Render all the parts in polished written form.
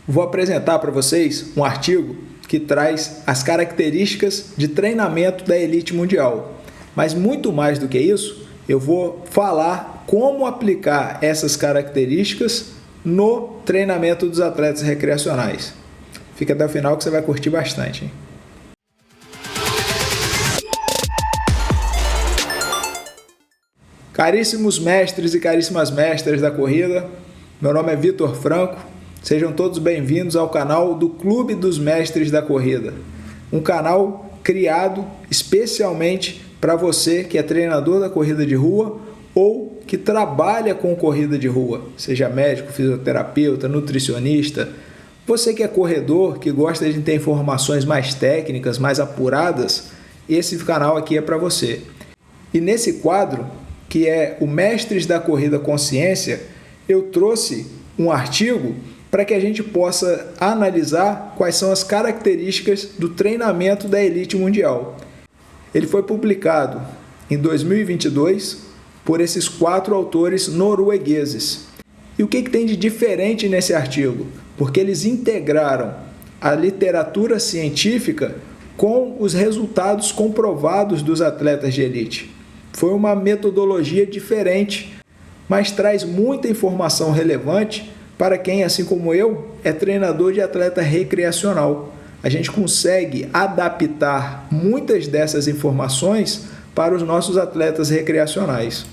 Vou apresentar para vocês um artigo que traz as características de treinamento da elite mundial. Mas muito mais do que isso, eu vou falar como aplicar essas características no treinamento dos atletas recreacionais. Fica até o final que você vai curtir bastante, hein? Caríssimos mestres e caríssimas mestras da corrida, meu nome é Vitor Franco, sejam todos bem-vindos ao canal do Clube dos Mestres da Corrida, um canal criado especialmente para você que é treinador da corrida de rua ou que trabalha com corrida de rua, seja médico, fisioterapeuta, nutricionista, você que é corredor, que gosta de ter informações mais técnicas, mais apuradas, esse canal aqui é para você. E nesse quadro, que é o Mestres da Corrida Consciência, eu trouxe um artigo para que a gente possa analisar quais são as características do treinamento da elite mundial. Ele foi publicado em 2022 por esses 4 autores noruegueses. E o que tem de diferente nesse artigo? Porque eles integraram a literatura científica com os resultados comprovados dos atletas de elite. Foi uma metodologia diferente, mas traz muita informação relevante para quem, assim como eu, é treinador de atleta recreacional. A gente consegue adaptar muitas dessas informações para os nossos atletas recreacionais.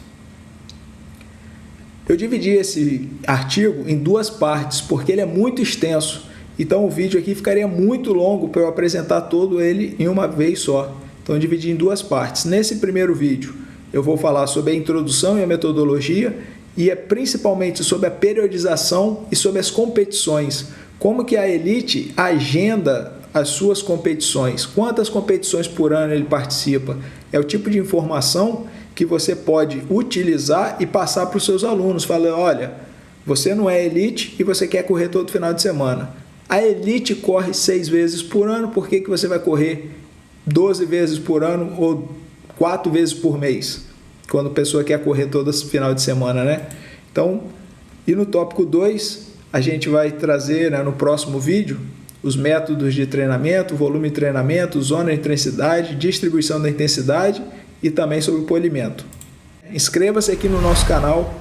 Eu dividi esse artigo em 2 partes, porque ele é muito extenso. Então o vídeo aqui ficaria muito longo para eu apresentar todo ele em uma vez só. Então eu dividi em 2 partes. Nesse primeiro vídeo, eu vou falar sobre a introdução e a metodologia e principalmente sobre a periodização e sobre as competições. Como que a elite agenda as suas competições, quantas competições por ano ele participa. É o tipo de informação que você pode utilizar e passar para os seus alunos. Fala, olha, você não é elite e você quer correr todo final de semana. A elite corre 6 vezes por ano, por que você vai correr 12 vezes por ano ou 4 vezes por mês? Quando a pessoa quer correr todo final de semana, né? Então, e no tópico 2, a gente vai trazer, né, no próximo vídeo, os métodos de treinamento, volume de treinamento, zona de intensidade, distribuição da intensidade e também sobre o polimento. Inscreva-se aqui no nosso canal,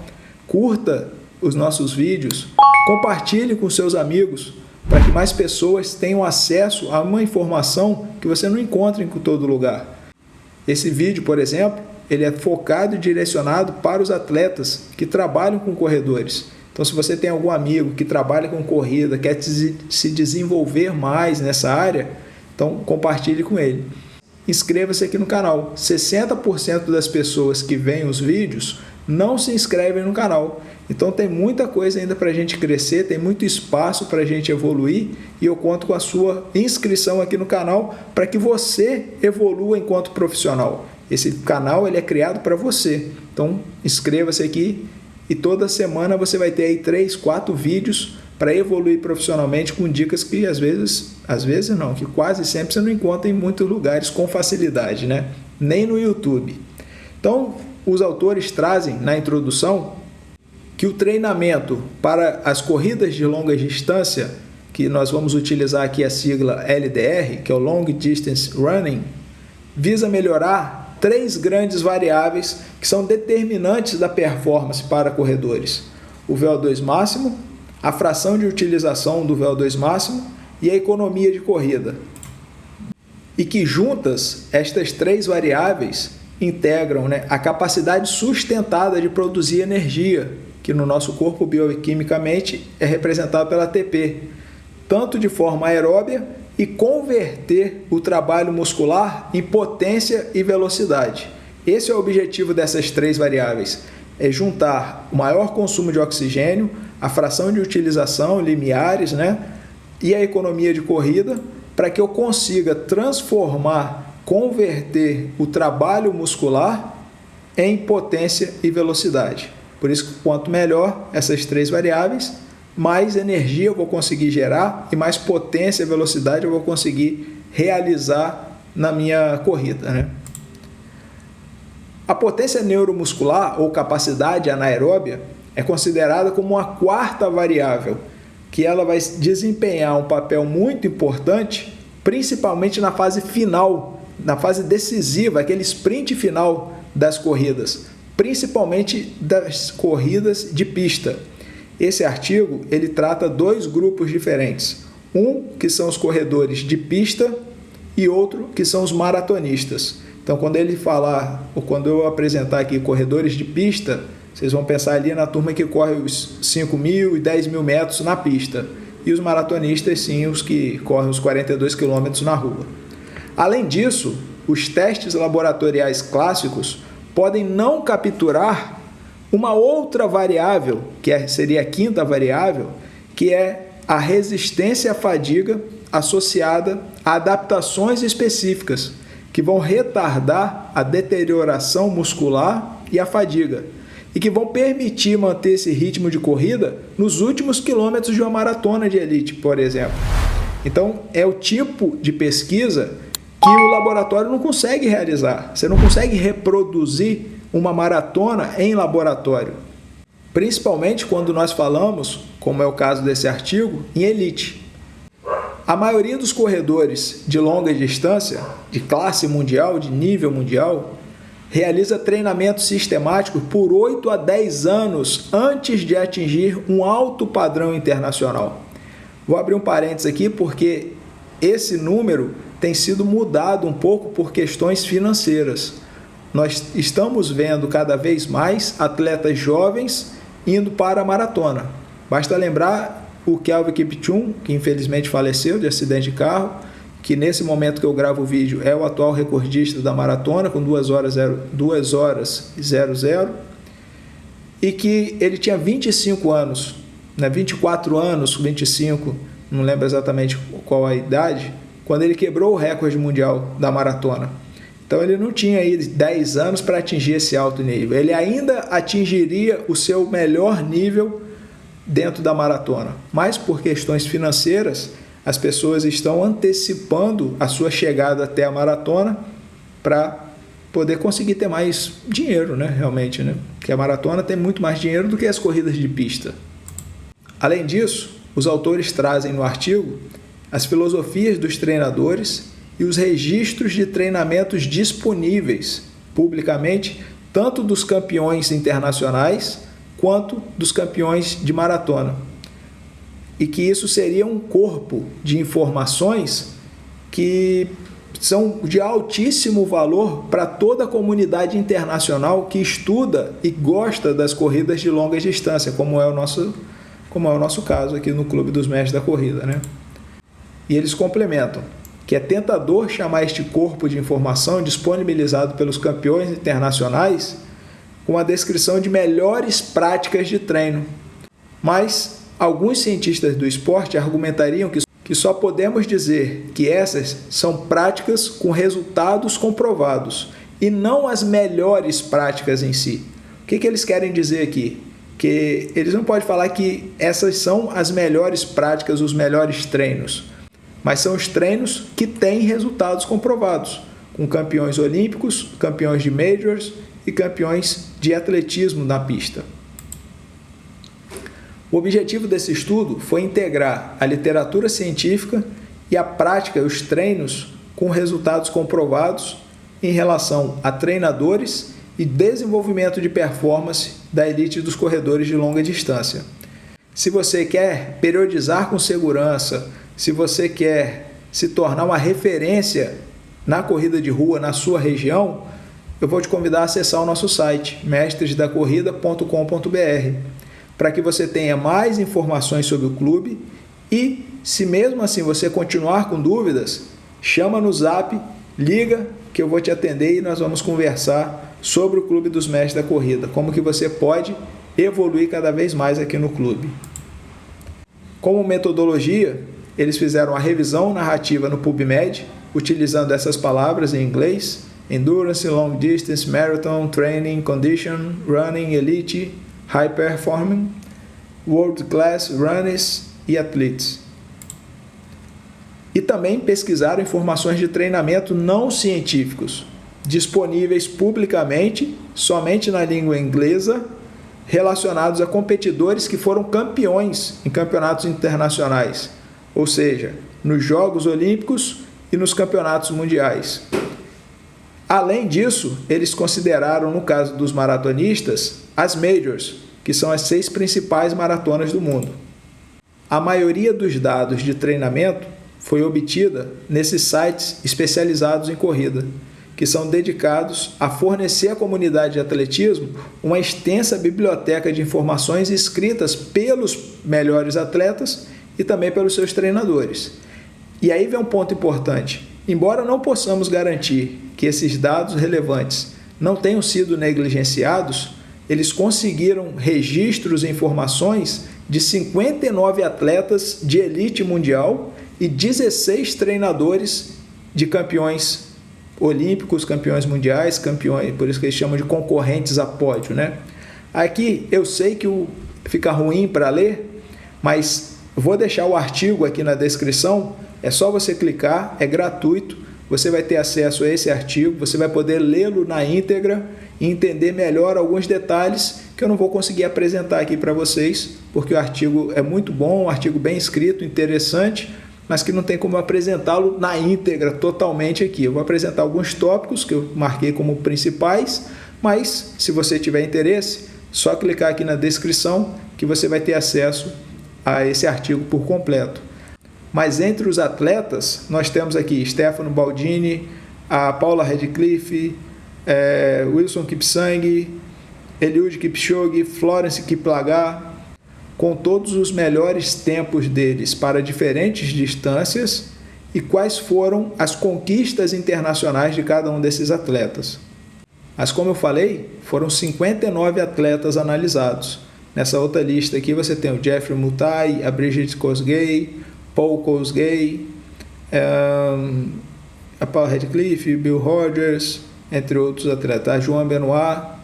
curta os nossos vídeos, compartilhe com seus amigos para que mais pessoas tenham acesso a uma informação que você não encontra em todo lugar. Esse vídeo, por exemplo, ele é focado e direcionado para os atletas que trabalham com corredores. Então, se você tem algum amigo que trabalha com corrida, quer se desenvolver mais nessa área, então compartilhe com ele. Inscreva-se aqui no canal. 60% das pessoas que veem os vídeos não se inscrevem no canal. Então tem muita coisa ainda para a gente crescer, tem muito espaço para a gente evoluir e eu conto com a sua inscrição aqui no canal para que você evolua enquanto profissional. Esse canal ele é criado para você. Então inscreva-se aqui e toda semana você vai ter aí 3, 4 vídeos para evoluir profissionalmente com dicas que às vezes não, que quase sempre você não encontra em muitos lugares com facilidade, né? Nem no YouTube. Então, os autores trazem na introdução que o treinamento para as corridas de longa distância, que nós vamos utilizar aqui a sigla LDR, que é o Long Distance Running, visa melhorar 3 grandes variáveis que são determinantes da performance para corredores: o VO2 máximo, a fração de utilização do VO2 máximo e a economia de corrida. E que juntas, estas 3 variáveis integram, né, a capacidade sustentada de produzir energia, que no nosso corpo bioquimicamente é representado pela ATP, tanto de forma aeróbia e converter o trabalho muscular em potência e velocidade. Esse é o objetivo dessas 3 variáveis, é juntar o maior consumo de oxigênio, a fração de utilização, limiares, né, e a economia de corrida, para que eu consiga transformar, converter o trabalho muscular em potência e velocidade. Por isso que quanto melhor essas 3 variáveis, mais energia eu vou conseguir gerar e mais potência e velocidade eu vou conseguir realizar na minha corrida, né? A potência neuromuscular ou capacidade anaeróbia é considerada como uma 4ª variável que ela vai desempenhar um papel muito importante, principalmente na fase final, na fase decisiva, aquele sprint final das corridas, principalmente das corridas de pista. Esse artigo, ele trata dois grupos diferentes. Um que são os corredores de pista e outro que são os maratonistas. Então, quando ele falar, ou quando eu apresentar aqui corredores de pista, vocês vão pensar ali na turma que corre os 5.000 e 10.000 metros na pista. E os maratonistas, sim, os que correm os 42 quilômetros na rua. Além disso, os testes laboratoriais clássicos podem não capturar uma outra variável, que seria a quinta variável, que é a resistência à fadiga associada a adaptações específicas, que vão retardar a deterioração muscular e a fadiga, e que vão permitir manter esse ritmo de corrida nos últimos quilômetros de uma maratona de elite, por exemplo. Então, é o tipo de pesquisa que o laboratório não consegue realizar. Você não consegue reproduzir uma maratona em laboratório, principalmente quando nós falamos, como é o caso desse artigo, em elite. A maioria dos corredores de longa distância, de classe mundial, de nível mundial, realiza treinamento sistemático por 8 a 10 anos antes de atingir um alto padrão internacional. Vou abrir um parênteses aqui porque esse número tem sido mudado um pouco por questões financeiras. Nós estamos vendo cada vez mais atletas jovens indo para a maratona. Basta lembrar o Kelvin Kiptum, que infelizmente faleceu de acidente de carro, que nesse momento que eu gravo o vídeo é o atual recordista da maratona, com 2 horas e 00, e que ele tinha 25 anos, 24 anos, 25, não lembro exatamente qual a idade, quando ele quebrou o recorde mundial da maratona. Então ele não tinha aí 10 anos para atingir esse alto nível. Ele ainda atingiria o seu melhor nível dentro da maratona. Mas por questões financeiras, as pessoas estão antecipando a sua chegada até a maratona para poder conseguir ter mais dinheiro, realmente, Porque a maratona tem muito mais dinheiro do que as corridas de pista. Além disso, os autores trazem no artigo as filosofias dos treinadores e os registros de treinamentos disponíveis publicamente, tanto dos campeões internacionais quanto dos campeões de maratona. E que isso seria um corpo de informações que são de altíssimo valor para toda a comunidade internacional que estuda e gosta das corridas de longa distância, como é o nosso caso aqui no Clube dos Mestres da Corrida, E eles complementam que é tentador chamar este corpo de informação disponibilizado pelos campeões internacionais com a descrição de melhores práticas de treino. Mas alguns cientistas do esporte argumentariam que só podemos dizer que essas são práticas com resultados comprovados e não as melhores práticas em si. O que eles querem dizer aqui? Que eles não podem falar que essas são as melhores práticas, os melhores treinos, mas são os treinos que têm resultados comprovados, com campeões olímpicos, campeões de majors e campeões de atletismo na pista. O objetivo desse estudo foi integrar a literatura científica e a prática, os treinos com resultados comprovados em relação a treinadores e desenvolvimento de performance da elite dos corredores de longa distância. Se você quer periodizar com segurança, se você quer se tornar uma referência na corrida de rua na sua região, eu vou te convidar a acessar o nosso site, mestresdacorrida.com.br, para que você tenha mais informações sobre o clube e, se mesmo assim você continuar com dúvidas, chama no Zap, liga que eu vou te atender e nós vamos conversar sobre o Clube dos Mestres da Corrida, como que você pode evoluir cada vez mais aqui no clube. Como metodologia, eles fizeram a revisão narrativa no PubMed, utilizando essas palavras em inglês: Endurance, Long Distance, Marathon, Training, Condition, Running, Elite, High Performing, World Class Runners e Athletes. E também pesquisaram informações de treinamento não científicos, disponíveis publicamente, somente na língua inglesa, relacionados a competidores que foram campeões em campeonatos internacionais, ou seja, nos Jogos Olímpicos e nos campeonatos mundiais. Além disso, eles consideraram, no caso dos maratonistas, as majors, que são as 6 principais maratonas do mundo. A maioria dos dados de treinamento foi obtida nesses sites especializados em corrida, que são dedicados a fornecer à comunidade de atletismo uma extensa biblioteca de informações escritas pelos melhores atletas e também pelos seus treinadores. E aí vem um ponto importante. Embora não possamos garantir que esses dados relevantes não tenham sido negligenciados, eles conseguiram registros e informações de 59 atletas de elite mundial e 16 treinadores de campeões olímpicos, campeões mundiais, campeões, por isso que eles chamam de concorrentes a pódio, né? Aqui eu sei que fica ruim para ler, mas vou deixar o artigo aqui na descrição, é só você clicar, é gratuito, você vai ter acesso a esse artigo, você vai poder lê-lo na íntegra e entender melhor alguns detalhes que eu não vou conseguir apresentar aqui para vocês, porque o artigo é muito bom, um artigo bem escrito, interessante, mas que não tem como apresentá-lo na íntegra totalmente aqui. Eu vou apresentar alguns tópicos que eu marquei como principais, mas se você tiver interesse, só clicar aqui na descrição que você vai ter acesso a esse artigo por completo. Mas entre os atletas, nós temos aqui Stefano Baldini, a Paula Radcliffe, Wilson Kipsang, Eliud Kipchoge, Florence Kiplagat, com todos os melhores tempos deles para diferentes distâncias e quais foram as conquistas internacionais de cada um desses atletas. Mas como eu falei, foram 59 atletas analisados. Nessa outra lista aqui você tem o Jeffrey Mutai, a Brigitte Kosgei, Paul Kosgei, a Paul Radcliffe, Bill Rogers, entre outros atletas, a Joan Benoit,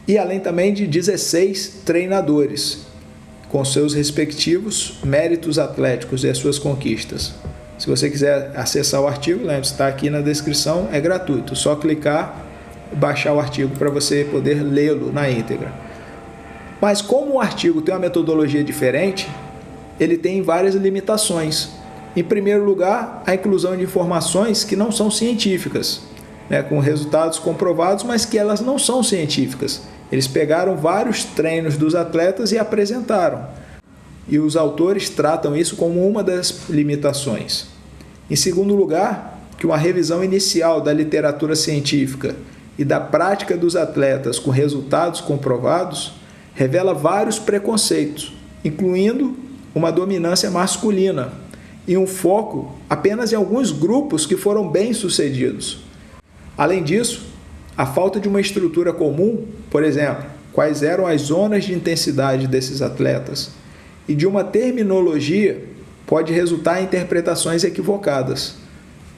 e além também de 16 treinadores, com seus respectivos méritos atléticos e as suas conquistas. Se você quiser acessar o artigo, lembre-se, está aqui na descrição, é gratuito, só clicar e baixar o artigo para você poder lê-lo na íntegra. Mas como o artigo tem uma metodologia diferente, ele tem várias limitações. Em primeiro lugar, a inclusão de informações que não são científicas, com resultados comprovados, mas que elas não são científicas. Eles pegaram vários treinos dos atletas e apresentaram. E os autores tratam isso como uma das limitações. Em segundo lugar, que uma revisão inicial da literatura científica e da prática dos atletas com resultados comprovados revela vários preconceitos, incluindo uma dominância masculina e um foco apenas em alguns grupos que foram bem-sucedidos. Além disso, a falta de uma estrutura comum, por exemplo, quais eram as zonas de intensidade desses atletas, e de uma terminologia pode resultar em interpretações equivocadas.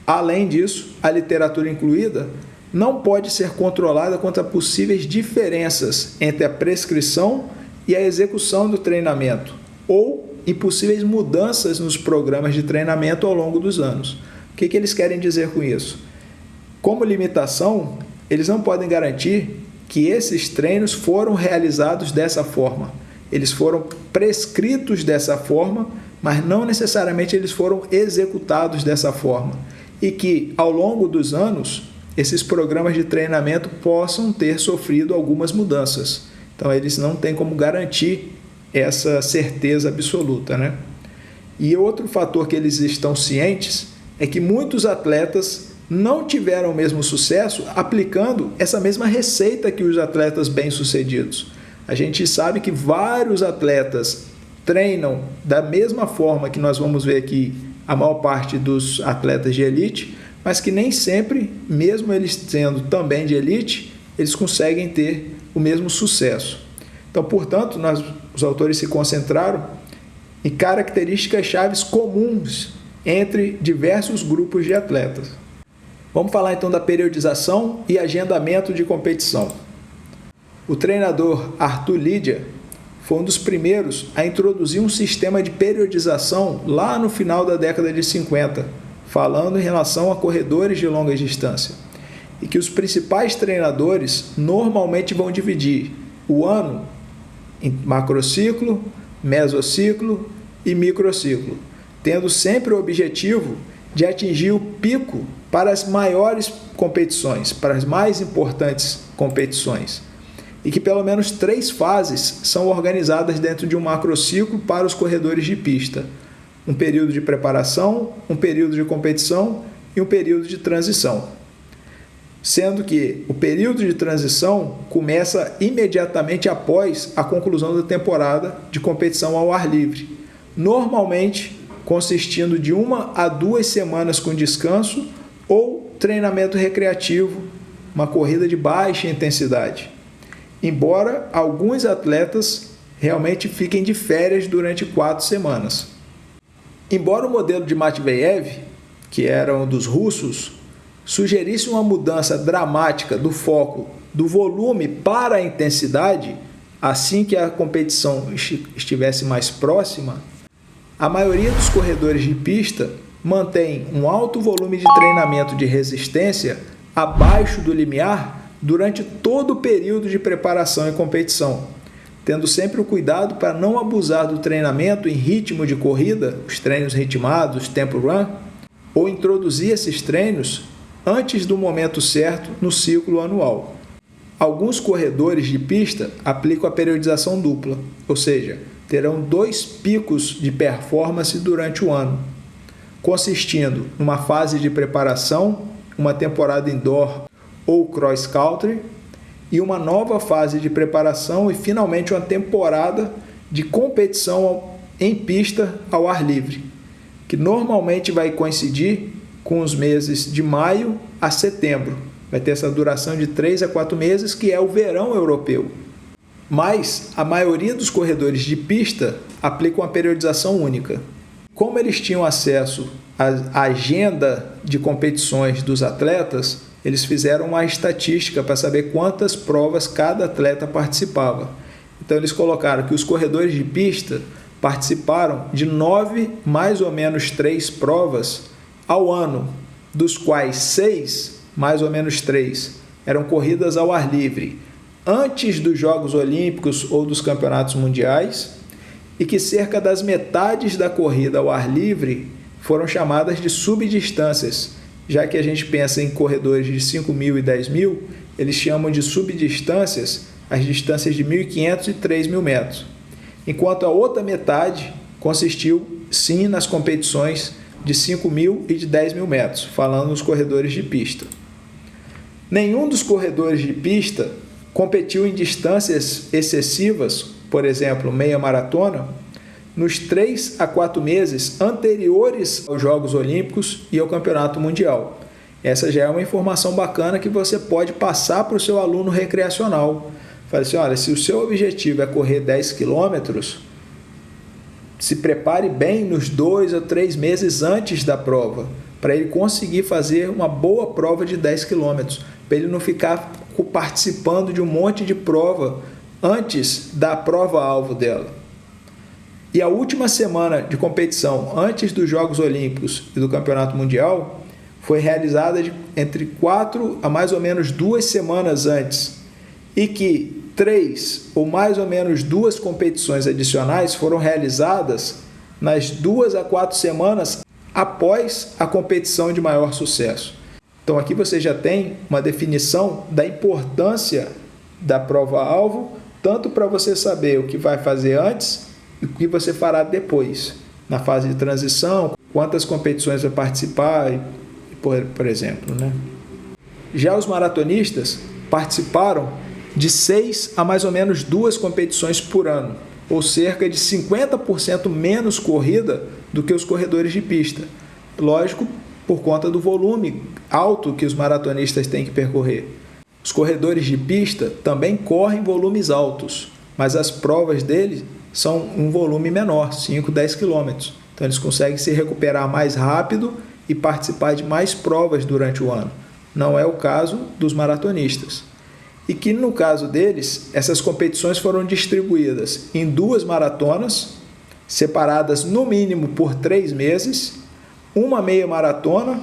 Além disso, a literatura incluída não pode ser controlada quanto a possíveis diferenças entre a prescrição e a execução do treinamento, ou em possíveis mudanças nos programas de treinamento ao longo dos anos. O que eles querem dizer com isso? Como limitação, eles não podem garantir que esses treinos foram realizados dessa forma. Eles foram prescritos dessa forma, mas não necessariamente eles foram executados dessa forma. E que, ao longo dos anos, esses programas de treinamento possam ter sofrido algumas mudanças. Então, eles não têm como garantir essa certeza absoluta, né? E outro fator que eles estão cientes é que muitos atletas não tiveram o mesmo sucesso aplicando essa mesma receita que os atletas bem-sucedidos. A gente sabe que vários atletas treinam da mesma forma que nós vamos ver aqui a maior parte dos atletas de elite, mas que nem sempre, mesmo eles sendo também de elite, eles conseguem ter o mesmo sucesso. Então, portanto, os autores se concentraram em características chaves comuns entre diversos grupos de atletas. Vamos falar então da periodização e agendamento de competição. O treinador Arthur Lydia foi um dos primeiros a introduzir um sistema de periodização lá no final da década de 50, falando em relação a corredores de longa distância, e que os principais treinadores normalmente vão dividir o ano em macrociclo, mesociclo e microciclo, tendo sempre o objetivo de atingir o pico para as maiores competições, para as mais importantes competições, e que pelo menos 3 fases são organizadas dentro de um macrociclo para os corredores de pista: um período de preparação, um período de competição e um período de transição. Sendo que o período de transição começa imediatamente após a conclusão da temporada de competição ao ar livre, normalmente consistindo de 1 a 2 semanas com descanso ou treinamento recreativo, uma corrida de baixa intensidade. Embora alguns atletas realmente fiquem de férias durante 4 semanas. Embora o modelo de Matveyev, que era um dos russos, sugerisse uma mudança dramática do foco do volume para a intensidade, assim que a competição estivesse mais próxima, a maioria dos corredores de pista mantém um alto volume de treinamento de resistência abaixo do limiar durante todo o período de preparação e competição, tendo sempre o cuidado para não abusar do treinamento em ritmo de corrida, os treinos ritmados, tempo run, ou introduzir esses treinos antes do momento certo no ciclo anual. Alguns corredores de pista aplicam a periodização dupla, ou seja, terão 2 picos de performance durante o ano, consistindo numa fase de preparação, uma temporada indoor ou cross country, e uma nova fase de preparação e finalmente uma temporada de competição em pista ao ar livre, que normalmente vai coincidir com os meses de maio a setembro. Vai ter essa duração de 3 a 4 meses, que é o verão europeu. Mas a maioria dos corredores de pista aplicam a periodização única. Como eles tinham acesso à agenda de competições dos atletas, eles fizeram uma estatística para saber quantas provas cada atleta participava. Então eles colocaram que os corredores de pista participaram de 9, mais ou menos 3 provas ao ano, dos quais 6, mais ou menos 3, eram corridas ao ar livre, antes dos Jogos Olímpicos ou dos Campeonatos Mundiais, e que cerca das metades da corrida ao ar livre foram chamadas de subdistâncias. Já que a gente pensa em corredores de 5.000 e 10.000, eles chamam de subdistâncias as distâncias de 1.500 e 3.000 metros. Enquanto a outra metade consistiu, sim, nas competições de 5.000 e de 10.000 metros, falando nos corredores de pista. Nenhum dos corredores de pista competiu em distâncias excessivas, por exemplo, meia maratona, nos 3 a 4 meses anteriores aos Jogos Olímpicos e ao Campeonato Mundial. Essa já é uma informação bacana que você pode passar para o seu aluno recreacional. Fala assim, olha, se o seu objetivo é correr 10 quilômetros, se prepare bem nos 2 a 3 meses antes da prova, para ele conseguir fazer uma boa prova de 10 quilômetros, para ele não ficar participando de um monte de prova antes da prova-alvo dela. E a última semana de competição antes dos Jogos Olímpicos e do Campeonato Mundial foi realizada entre 4 a mais ou menos 2 semanas antes, e que 3 ou mais ou menos 2 competições adicionais foram realizadas nas 2 a 4 semanas após a competição de maior sucesso. Então aqui você já tem uma definição da importância da prova-alvo, tanto para você saber o que vai fazer antes e o que você fará depois, na fase de transição, quantas competições vai participar, por exemplo, né? Já os maratonistas participaram de 6 a mais ou menos 2 competições por ano, ou cerca de 50% menos corrida do que os corredores de pista. Lógico, por conta do volume alto que os maratonistas têm que percorrer. Os corredores de pista também correm volumes altos, mas as provas deles são um volume menor, 5, 10 quilômetros. Então eles conseguem se recuperar mais rápido e participar de mais provas durante o ano. Não é o caso dos maratonistas. E que no caso deles, essas competições foram distribuídas em 2 maratonas, separadas no mínimo por 3 meses, uma meia maratona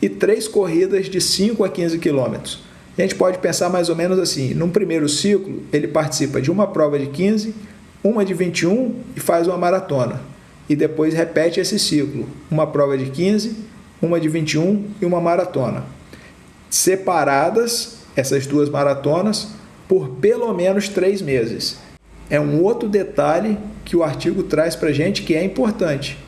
e 3 corridas de 5 a 15 quilômetros. A gente pode pensar mais ou menos assim, num primeiro ciclo, ele participa de uma prova de 15, uma de 21 e faz uma maratona. E depois repete esse ciclo, uma prova de 15, uma de 21 e uma maratona. Separadas, essas duas maratonas, por pelo menos 3 meses. É um outro detalhe que o artigo traz para a gente que é importante.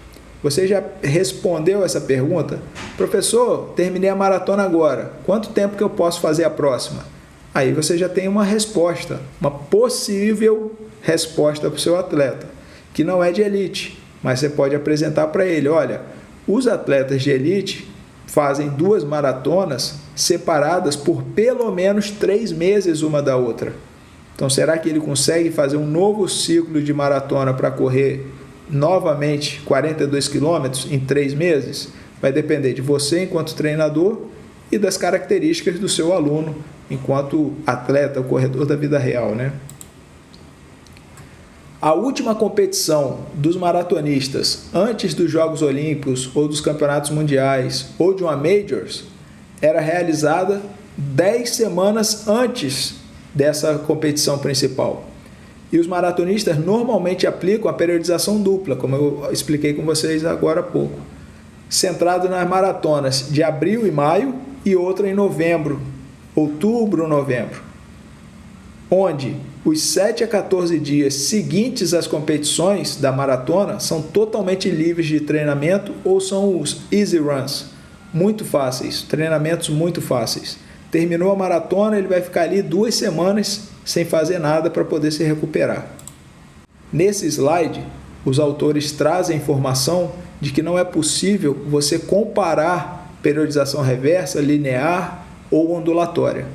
Você já respondeu essa pergunta? Professor, terminei a maratona agora. Quanto tempo que eu posso fazer a próxima? Aí você já tem uma resposta, uma possível resposta para o seu atleta, que não é de elite, mas você pode apresentar para ele, olha, os atletas de elite fazem 2 maratonas separadas por pelo menos 3 meses uma da outra. Então, será que ele consegue fazer um novo ciclo de maratona para correr novamente 42 quilômetros em 3 meses? Vai depender de você enquanto treinador e das características do seu aluno enquanto atleta, o corredor da vida real, né? A última competição dos maratonistas antes dos Jogos Olímpicos ou dos Campeonatos Mundiais ou de uma Majors era realizada 10 semanas antes dessa competição principal. E os maratonistas normalmente aplicam a periodização dupla, como eu expliquei com vocês agora há pouco, centrado nas maratonas de abril e maio e outra em novembro, outubro, novembro, onde os 7 a 14 dias seguintes às competições da maratona são totalmente livres de treinamento ou são os easy runs, muito fáceis, treinamentos muito fáceis. Terminou a maratona, ele vai ficar ali 2 semanas sem fazer nada para poder se recuperar. Nesse slide, os autores trazem a informação de que não é possível você comparar periodização reversa, linear ou ondulatória.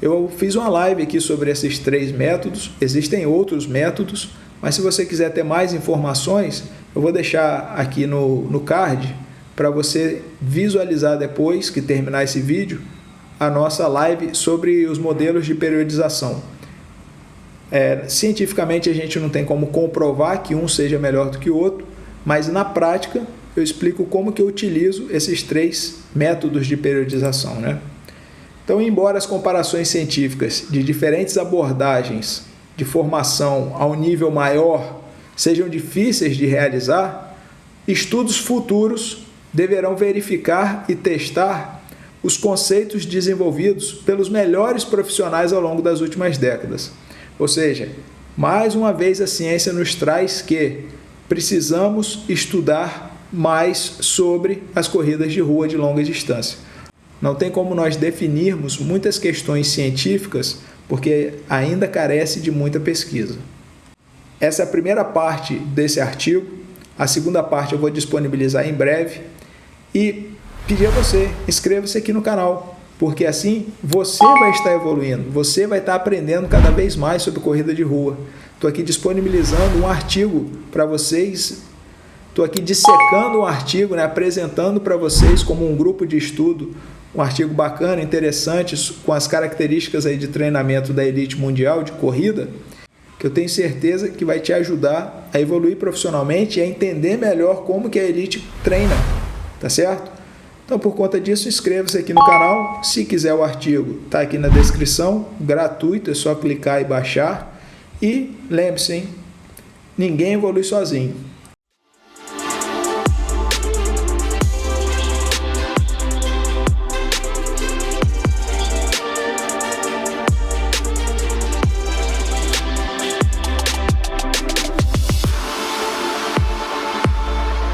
Eu fiz uma live aqui sobre esses 3 métodos, existem outros métodos, mas se você quiser ter mais informações, eu vou deixar aqui no card para você visualizar depois que terminar esse vídeo a nossa live sobre os modelos de periodização. Cientificamente a gente não tem como comprovar que um seja melhor do que o outro, mas na prática eu explico como que eu utilizo esses 3 métodos de periodização, né? Então, embora as comparações científicas de diferentes abordagens de formação a um nível maior sejam difíceis de realizar, estudos futuros deverão verificar e testar os conceitos desenvolvidos pelos melhores profissionais ao longo das últimas décadas. Ou seja, mais uma vez a ciência nos traz que precisamos estudar mais sobre as corridas de rua de longa distância. Não tem como nós definirmos muitas questões científicas porque ainda carece de muita pesquisa. Essa é a primeira parte desse artigo. A segunda parte eu vou disponibilizar em breve. E pedir a você, inscreva-se aqui no canal, porque assim você vai estar evoluindo, você vai estar aprendendo cada vez mais sobre corrida de rua. Estou aqui disponibilizando um artigo para vocês, estou aqui dissecando um artigo, né, apresentando para vocês como um grupo de estudo, um artigo bacana, interessante, com as características aí de treinamento da elite mundial de corrida, que eu tenho certeza que vai te ajudar a evoluir profissionalmente e a entender melhor como que a elite treina, tá certo? Então, por conta disso, inscreva-se aqui no canal. Se quiser o artigo, está aqui na descrição, gratuito, é só clicar e baixar. E lembre-se, hein? Ninguém evolui sozinho.